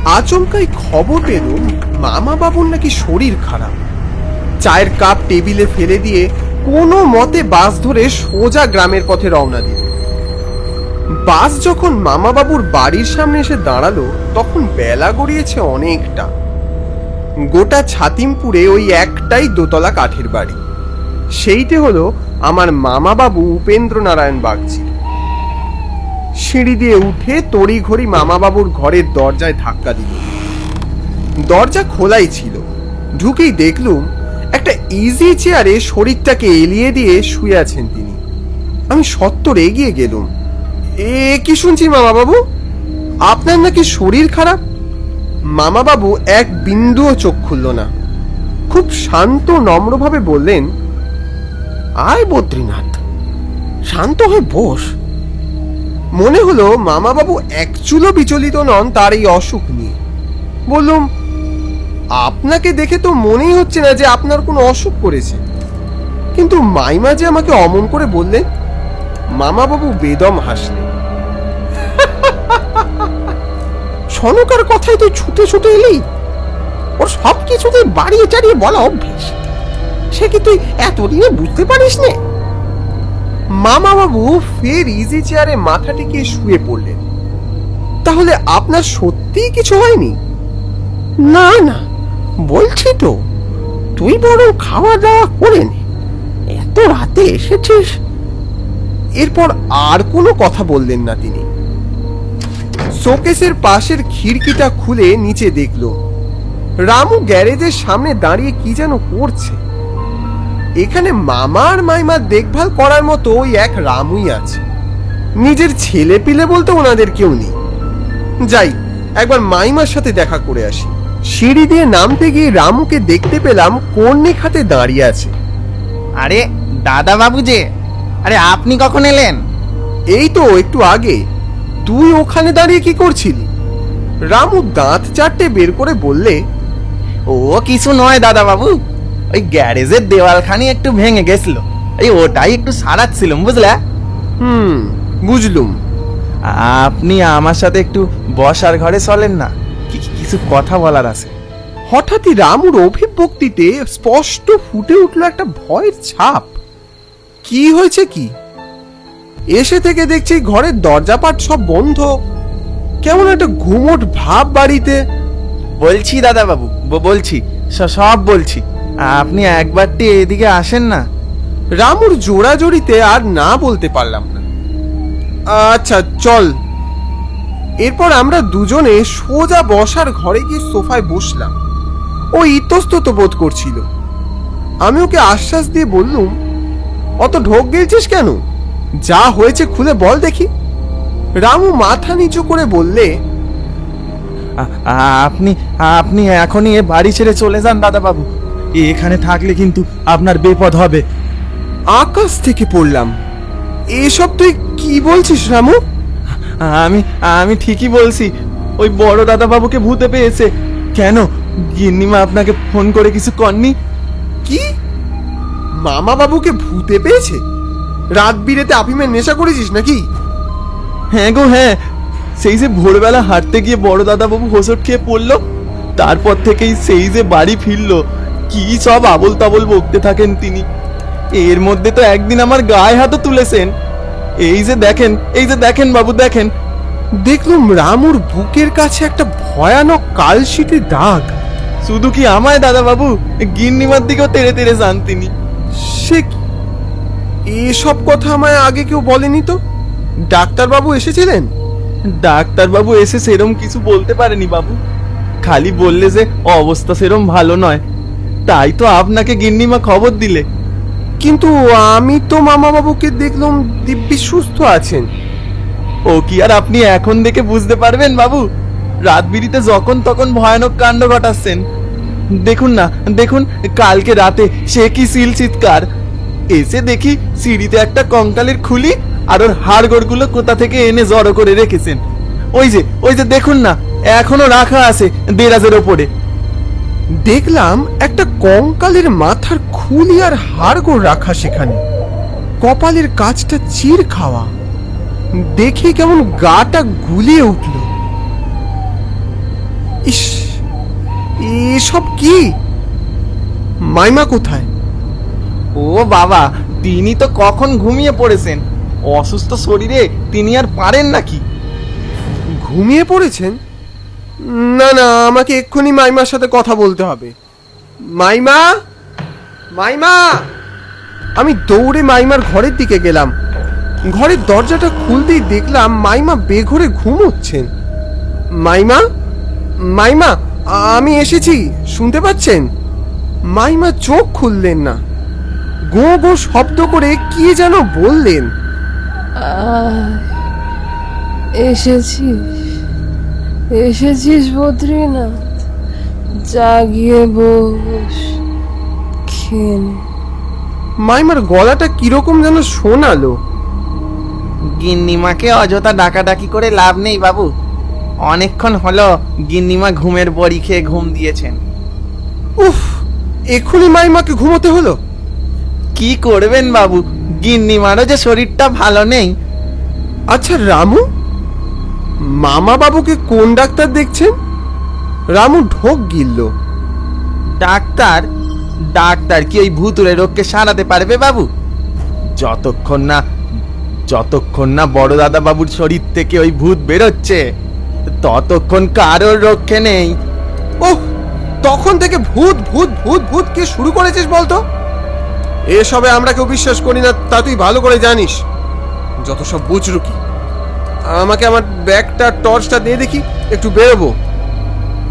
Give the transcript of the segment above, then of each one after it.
আচমকাই খবর পেল মামা বাবুর নাকি শরীর খারাপ। চায়ের কাপ টেবিলে ফেলে দিয়ে কোনো মতে বাস ধরে সোজা গ্রামের পথে রওনা দিল। বাস যখন মামা বাবুর বাড়ির সামনে এসে দাঁড়ালো তখন বেলা গড়িয়েছে অনেকটা। গোটা ছাতিমপুরে ওই একটাই দোতলা কাঠের বাড়ি, সেইটে হলো আমার মামা বাবু উপেন্দ্র নারায়ণ বাগচি। সিঁড়ি দিয়ে উঠে তড়িঘড়ি মামা বাবুর ঘরের দরজায় ধাক্কা দিল। দরজা খোলাই ছিল। ঢুকেই দেখলুম একটা ইজি চেয়ারে শরীরটাকে এলিয়ে দিয়ে শুয়ে আছেন তিনি। আমি সত্বর এগিয়ে গেলুম। এ কি শুনছি মামা বাবু, আপনার নাকি শরীর খারাপ? মামা বাবু এক বিন্দুও চোখ খুলল না। খুব শান্ত নম্রভাবে বললেন, আয় বদ্রীনাথ, শান্ত হয়ে বস। মনে হলো মামা বাবু একচুলো বিচলিত নন তার এই অসুখ নিয়ে। বললুম, আপনাকে দেখে তো মনেই হচ্ছে না যে আপনার কোনো অসুখ করেছে। কিন্তু মাইমা যে আমাকে অমন করে বললেন। মামা বাবু বেদম হাসলেন। সনকার কথাই তুই ছুটে ছুটে এলি, ওর সব কিছুতেই বাড়িয়ে চাড়িয়ে বলা অভ্যেস, সে কি তুই এতদিনে বুঝতে পারিস নে? মামা বাবু ফের ইজি চেয়ারে মাথা টিকিয়ে শুয়ে পড়লেন। তাহলে আপনার সত্যিই কিছু হয়নি? না না, বলছি তো, তুই বরং খাওয়া দাওয়া করে নে, এত রাতে এসেছিস। এরপর আর কোনো কথা বললেন না তিনি। শোকেসের পাশের খিড়কিটা খুলে নিচে দেখল রামু গ্যারেজের সামনে দাঁড়িয়ে কি যেন করছে। এখানে মামা আর মাইমার দেখভাল করার মতো ওই এক রামুই আছে, নিজের ছেলে পিলে বলতে ওনাদের কেউ নেই। যাই একবার মাইমার সাথে দেখা করে আসি। সিঁড়ি দিয়ে নামতে গিয়ে রামুকে দেখতে পেলাম কর্ণিক হাতে দাঁড়িয়ে আছে। আরে দাদা বাবু যে, আরে আপনি কখন এলেন? এই তো একটু আগে। তুই ওখানে দাঁড়িয়ে কি করছিলি? রামু দাঁত চারটে বের করে বললে, ও কিছু নয় দাদা বাবু, ওই গ্যারেজের দেওয়ালখানি একটু ভেঙে গেছিল, এই ওটাই একটু সারাচ্ছিলাম, বুঝলা? বুঝলুম। আপনি আমার সাথে একটু বসার ঘরে চলেন না, কিছু কথা বলার আছে। হঠাৎই রামুর অভিব্যক্তিতে স্পষ্ট ফুটে উঠল একটা ভয়ের ছাপ। কি হয়েছে কি? এসে থেকে দেখছি ঘরের দরজাপাট সব বন্ধ, কেমন একটা ঘুমট ভাব বাড়িতে। বলছি দাদা বাবু, বলছি, সব বলছি, আপনি একবারটি এদিকে আসেন না। রামুর জোড়াজড়িতে আর না বলতে পারলাম না। আচ্ছা চল। এরপর আমরা দুজনে সোজা বসার ঘরে গিয়ে সোফায় বসলাম। ও ইতস্তত বোধ করছিল। আমি ওকে আশ্বাস দিয়ে বললুম, অত ঢোক গেলছিস কেন? যা হয়েছে খুলে বল দেখি। রামু মাথা নিচু করে বললে, আপনি আপনি এখনই এ বাড়ি ছেড়ে চলে যান দাদা বাবু, এখানে থাকলে কিন্তু আপনার বিপদ হবে। আকাশ থেকে পড়লাম। এসব তুই কি বলছিস রামু? আমি আমি ঠিকই বলছি, ওই বড় দাদা বাবুকে ভূতে পেয়েছে। কেন, গিন্নিমা আপনাকে ফোন করে কিছু করনি? কি? মামা বাবুকে ভূতে পেয়েছে? রাত বিরেতে আফিমের নেশা করেছিস নাকি? হ্যাঁ গো হ্যাঁ, সেই যে ভোরবেলা হাঁটতে গিয়ে বড় দাদা বাবু হোঁচট খেয়ে পড়লো, তারপর থেকেই সেই যে বাড়ি ফিরলো, কি সব আবল তাবল বকতে থাকেন তিনি। এর মধ্যে তো একদিন আমার গায়ে হাতও তুলেছেন। এই যে দেখেন বাবু, দেখেন। দেখলুম রামুর বুকের কাছে একটা ভয়ানক কালশিটে দাগ। শুধু কি আমায় দাদা বাবু, গিন্নিমার দিকেও তেড়ে তেড়ে যান তিনি। সে এসব কথা আমায় আগে কেউ বলেনি তো। ডাক্তারবাবু এসেছিলেন? ডাক্তারবাবু এসে সেরম কিছু বলতে পারেনি বাবু, খালি বললে যে অবস্থা সেরম ভালো নয়, তাই তো আপনাকে গিন্নিমা খবর দিলে। কিন্তু আমি তো মামা বাবুকে দেখলাম দিব্যি সুস্থ আছেন। ও কি আর আপনি এখন দেখে বুঝতে পারবেন বাবু? রাত বিরিতে যখন তখন ভয়ানক কাণ্ড ঘটাচ্ছেন। দেখুন না, দেখুন কালকে রাতে সে কি সিল চিৎকার। এসে দেখি সিঁড়িতে একটা কঙ্কালের খুলি আর ওর হাড়গোড়গুলো কোথা থেকে এনে জড়ো করে রেখেছেন। ওই যে দেখুন না, এখনো রাখা আছে দেরাজের ওপরে। দেখলাম একটা কঙ্কালের মাথার খুলি আর হাড়গোড় রাখা সেখানে, কপালের কাছটা চির খাওয়া। দেখে কেমন গাটা গুলিয়ে উঠল। ইস, এসব কি? মাইমা কোথায়? ও বাবা, তিনি তো কখন ঘুমিয়ে পড়েছেন। অসুস্থ শরীরে তিনি আর পারেন নাকি? ঘুমিয়ে পড়েছেন? না না, আমাকে এক্ষুনি মাইমার সাথে কথা বলতে হবে। মাইমা, মাইমা! আমি দৌড়ে মাইমার ঘরের দিকে গেলাম। ঘরের দরজাটা খুলতেই দেখলাম মাইমা বেঘরে ঘুমোচ্ছেন। মাইমা, মাইমা, আমি এসেছি, শুনতে পাচ্ছেন? মাইমা চোখ খুললেন না। গো গো শব্দ করে কি যেন বললেন। এসেছিস এসেছিস বদ্রীনাথ, জাগিয়ে বস, খেয়ে নে। মাইমার গলাটা কিরকম যেন শোনালো। গিন্নিমাকে অযথা ডাকাডাকি করে লাভ নেই বাবু। অনেকক্ষণ হলো গিন্নিমা ঘুমের বড়ি খেয়ে ঘুম দিয়েছেন। উফ, এক্ষুনি মাইমাকে ঘুমোতে হলো। কি করবেন বাবু, গিন্নিমারও যে শরীরটা ভালো নেই। আচ্ছা রামু, মামা বাবুকে কোন ডাক্তার দেখছেন? রামু ঢোক গিলল। ডাক্তার? ডাক্তার কি ওই ভুতুরে রোগকে সারাতে পারবে বাবু? যতক্ষণ না বড় দাদা বাবুর শরীর থেকে ওই ভূত বেরোচ্ছে, ততক্ষণ কারোর রক্ষে নেই। ওহ, তখন থেকে ভূত ভূত ভূত ভূত কে শুরু করেছিস বলতো? এসবে আমরা কেউ বিশ্বাস করি না, তা তুই ভালো করে জানিস। যত সব বুঝরুকি। আমাকে আমার ব্যাগটা, টর্চটা দিয়ে দেখি, একটু বেরোবো।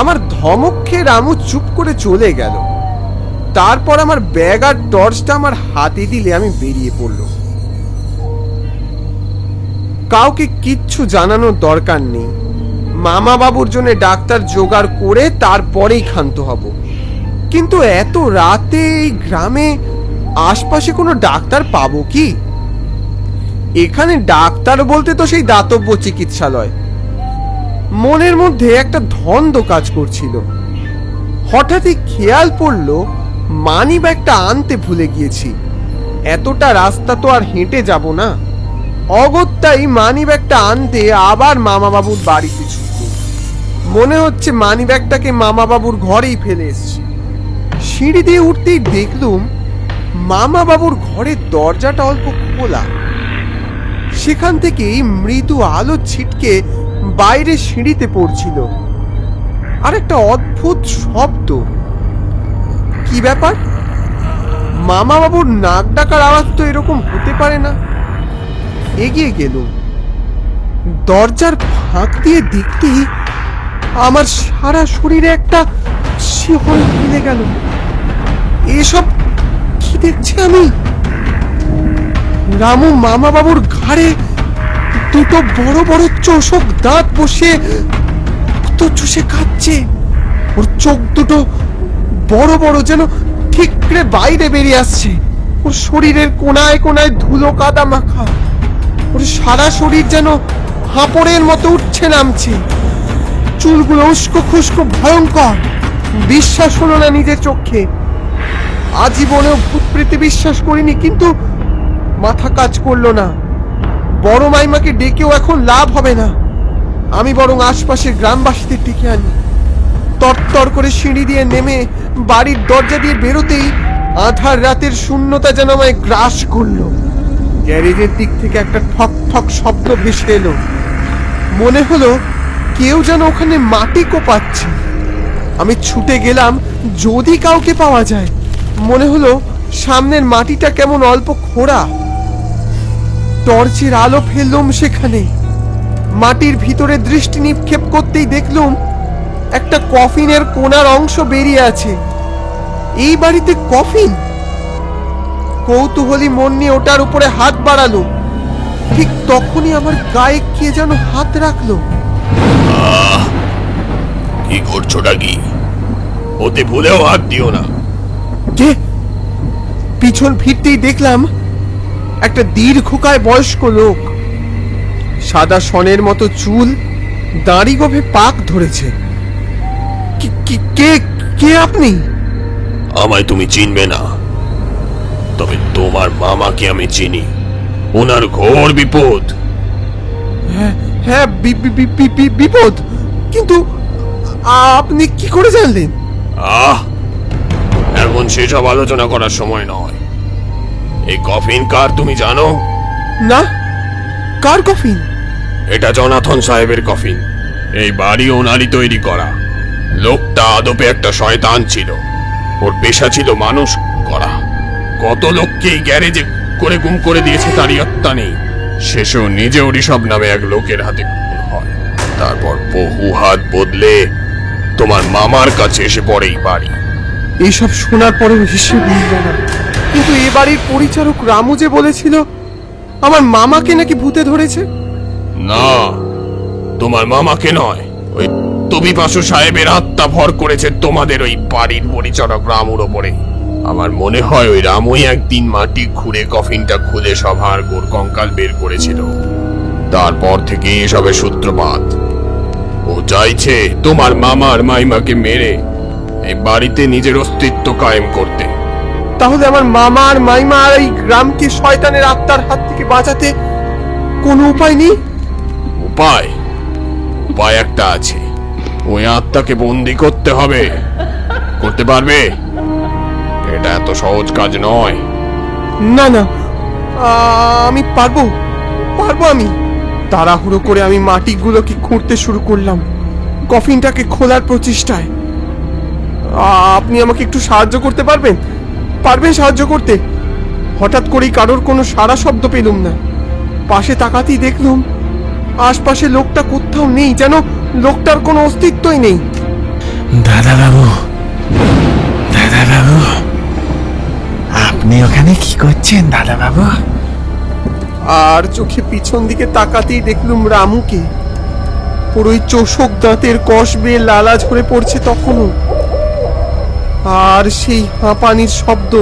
আমার ধমক খেয়ে রামু চুপ করে চলে গেল। তারপর আমার ব্যাগ আর টর্চটা আমার হাতে দিলে আমি বেরিয়ে পড়লাম। কাউকে কিচ্ছু জানানোর দরকার নেই। মামা বাবুর জন্য ডাক্তার জোগাড় করে তারপরেই ক্ষান্ত হব। কিন্তু এত রাতে এই গ্রামে আশপাশে কোনো ডাক্তার পাবো কি? এখানে ডাক্তার বলতে তো সেই দাতব্য চিকিৎসালয়। মনের মধ্যে একটা ধন্দ কাজ করছিল। হঠাৎই খেয়াল পড়লো মানি ব্যাগটা আনতে ভুলে গিয়েছি। এতটা রাস্তা তো আর হেঁটে যাব না। অগত্যাই মানি ব্যাগটা আনতে আবার মামা বাবুর বাড়িতে ছুটল। মনে হচ্ছে মানি ব্যাগটাকে মামা বাবুর ঘরেই ফেলে এসেছি। সিঁড়ি দিয়ে উঠতেই দেখলুম মামা বাবুর ঘরের দরজাটা অল্প খোলা। সেখান থেকেই মৃদু আলো ছিটকে বাইরে সিঁড়িতে পড়ছিল। আর একটা অদ্ভুত শব্দ। কি ব্যাপার? মামা বাবুর নাক ডাকার আওয়াজ তো এরকম হতে পারে না। এগিয়ে গেলুম। দরজার ফাঁক দিয়ে দেখতেই আমার সারা শরীরে একটা শিহরণ মিলে গেল। এসব কি দেখছি আমি? রামু মামা বাবুর ঘাড়ে দুটো বড় বড় চোষক দাঁত বসিয়ে তো চুষে খাচ্ছে। ওর চোখ দুটো বড় বড়, যেন ঠিকরে বাইরে বেরিয়ে আসছে। ওর শরীরের কোনায় কোনায় ধুলো কাদা মাখা। ওর সারা শরীর যেন হাঁপড়ের মতো উঠছে নামছে। চুলগুলো উস্কো খুস্কো ভয়ঙ্কর। বিশ্বাস হলো না নিজের চোখে। আজীবনেও ভূত প্রেতে বিশ্বাস করিনি, কিন্তু মাথা কাজ করলো না। বড় মাইমাকে ডেকেও এখন লাভ হবে না। আমি বরং আশপাশের গ্রামবাসীদের ডেকে আনি। তরতর করে সিঁড়ি দিয়ে নেমে বাড়ির দরজা দিয়ে বেরোতেই আধার রাতের শূন্যতা যেন আমায় গ্রাস করলো। গ্যারেজের দিক থেকে একটা ঠক ঠক শব্দ ভেসে এলো। মনে হলো কেউ যেন ওখানে মাটি কোপাচ্ছে। আমি ছুটে গেলাম যদি কাউকে পাওয়া যায়। মনে হলো সামনের মাটিটা কেমন অল্প খোঁড়া। টর্চের আলো ফেললুম সেখানে। মাটির ভিতরে দৃষ্টি নিক্ষেপ করতেই দেখলুম একটা কফিনের কোণার অংশ বেরিয়ে আছে। এই বাড়িতে কফিন? কৌতূহলী মন নিয়ে ওটার উপরে হাত বাড়ালো। ঠিক তখনই আমার গায়ে কে যেন হাত রাখলো। কি করছোটা কি? ওতে ভুলেও হাত দিও না। কে? পিছন ফিরতেই দেখলাম একটা দীর্ঘকায় বয়স্ক লোক। সাদা সনের মতো চুল, দাড়ি গোফে পাক ধরেছে। কে কে আপনি? আমায় তুমি চিনবে না, তবে তোমার মামাকে আমি চিনি। ওনার ঘোর বিপদ। হ্যাঁ, বিপদ। কিন্তু আপনি কি করে জানলেন? আহ, এখন সেসব আলোচনা করার সময় নয়। এই কফিন কার তুমি জানো? না, কার কফিন? এটা জনাথন সাহেবের কফিন। এই বাড়ি ওনারই তৈরি করা। লোকটা আদপে একটা শয়তান ছিল। ওর পেশা ছিল মানুষ করা। কত লোককে এই গ্যারেজে করে গুম করে দিয়েছে তার ইয়ত্তা নেই। শেষেও নিজেও ঋষভ নামে এক লোকের হাতে খুন হয়। তারপর বহু হাত বদলে তোমার মামার কাছে এসে পড়ে এই বাড়ি। এইসব শোনার পরেও হিসেব মিলল না। কিন্তু এ বাড়ির পরিচারক রামু যে বলেছিল আমার মামাকে নাকি ভূতে ধরেছে। না, তোমার মামাকে নয়, ওই তবিপাশু সাহেবের আত্মা ভর করেছে তোমাদের ওই বাড়ির পরিচারক রামুর ওপরে। আমার মনে হয় ওই রামুই একদিন মাটি খুঁড়ে কফিনটা খুলে সব হাড় গোড় কঙ্কাল বের করেছিল। তারপর থেকে এসবের সূত্রপাত। ও চাইছে তোমার মামার মাইমাকে মেরে এই বাড়িতে নিজের অস্তিত্ব কায়েম করতে। তাহলে আমার মামা আর মাইমা আর এই গ্রামকে শয়তানের আত্মার হাত থেকে বাঁচাতে কোনো উপায় নেই? উপায় উপায় একটা আছে। ওই আত্মাকে বন্দি করতে হবে। করতে পারবে? এটা এত সহজ কাজ নয়। না না, আমি পারবো পারবো আমি। তাড়াহুড়ো করে আমি মাটিগুলোকে খুঁড়তে শুরু করলাম কফিনটাকে খোলার প্রচেষ্টায়। আপনি আমাকে একটু সাহায্য করতে পারবেন? পারবেন সাহায্য করতে? হঠাৎ করেই কারোর কোনো সাড়া শব্দ পেলুম না। পাশে তাকাতেই দেখলুম আশপাশে লোকটা কোথাও নেই, যেন লোকটার কোনো অস্তিত্বই নেই। দাদা বাবু, দাদা বাবু, আপনি ওখানে কি করছেন দাদা বাবু? আর চোখে পিছন দিকে তাকাতেই দেখলুম রামুকে। ওর ওই চোষক দাঁতের কষ বেয়ে লালা ঝরে পড়ছে তখনও। আর সেই হাঁপানির শব্দ,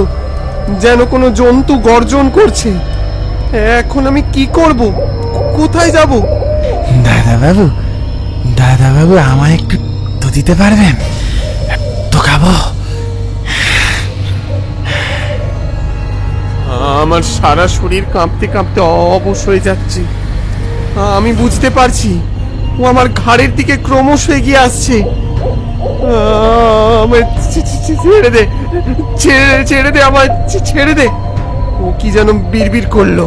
যেন কোনো জন্তু গর্জন করছে। এখন আমি কি করব? কোথায় যাব? দাদা বাবু, দাদা বাবু, আমায় একটু তো দিতে পারবেন? তো খাবো। আমার সারা শরীর কাঁপতে কাঁপতে অবশ হয়ে যাচ্ছে। আমি বুঝতে পারছি ও আমার ঘাড়ের দিকে ক্রমশ এগিয়ে আসছে। আমায় ছেড়ে দে, ছেড়ে দে, আমায় ছেড়ে দে। ও কি যেন বিড়বিড় করলো।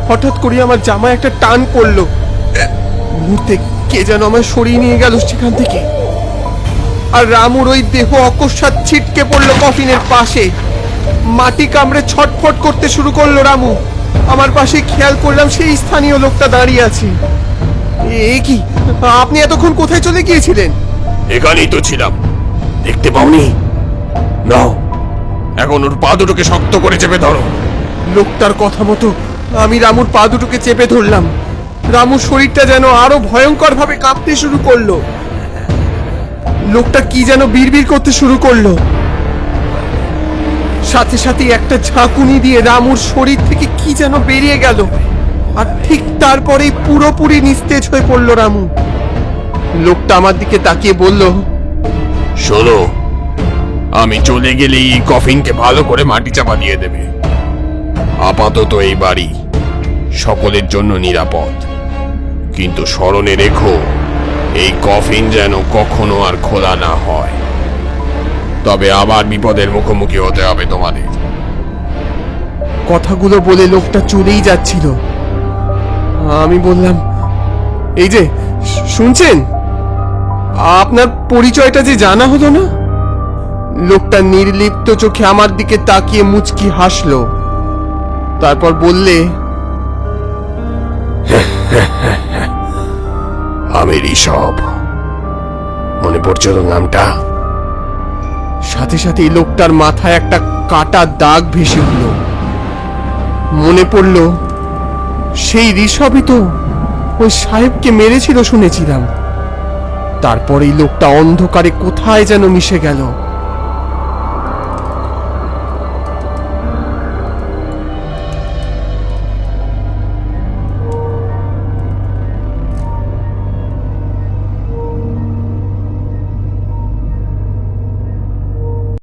হঠাৎ করে আমার জামায় একটা টান পড়লো। মুহূর্তে কে যেন আমার সরিয়ে নিয়ে গেল সেখান থেকে। আর রামুর ওই দেহ অকস্মাৎ ছিটকে পড়লো কফিনের পাশে। মাটি কামড়ে ছটফট করতে শুরু করলো রামু। আমার পাশে খেয়াল করলাম সেই স্থানীয় লোকটা দাঁড়িয়ে আছে। এ কি, আপনি এতক্ষণ কোথায় চলে গিয়েছিলেন? এখানেই তো ছিলাম, দেখতে পাওনি? নাও, এখন ওর পা দুটোকে শক্ত করে চেপে ধরো। লোকটার কথা মতো আমি রামুর পা দুটোকে চেপে ধরলাম। রামুর শরীরটা যেন আরো ভয়ঙ্কর ভাবে কাঁপতে শুরু করলো। লোকটা কি যেন বিড়বিড় করতে শুরু করলো। সাথে সাথে একটা ঝাঁকুনি দিয়ে রামুর শরীর থেকে কি যেন বেরিয়ে গেল। আর ঠিক তারপরেই পুরোপুরি নিস্তেজ হয়ে পড়লো রামু। লোকটা আমার দিকে তাকিয়ে বলল, শোনো, আমি চলে গেলেই এই কফিনকে ভালো করে মাটি চাপা দিয়ে দেবে। আপাতত এই বাড়ি সকলের জন্য নিরাপদ, কিন্তু স্মরণে রেখো এই কফিন যেন কখনো আর খোলা না হয়। তবে আবার বিপদের মুখোমুখি হতে হবে তোমাদের। কথাগুলো বলে লোকটা চলেই যাচ্ছিল। আমি বললাম, এই যে শুনছেন, আপনার পরিচয়টা যে জানা হলো না। লোকটা নির্লিপ্ত চোখে আমার দিকে তাকিয়ে মুচকি হাসলো। তারপর বললে, আমি ঋষভ। মনে পড়ছে তো নামটা? সাথে সাথে এই লোকটার মাথায় একটা কাটা দাগ ভেসে উঠল। মনে পড়ল সেই ঋষভই তো ওই সাহেবকে মেরেছিল শুনেছিলাম। তারপর এই লোকটা অন্ধকারে কোথায় যেন মিশে গেল।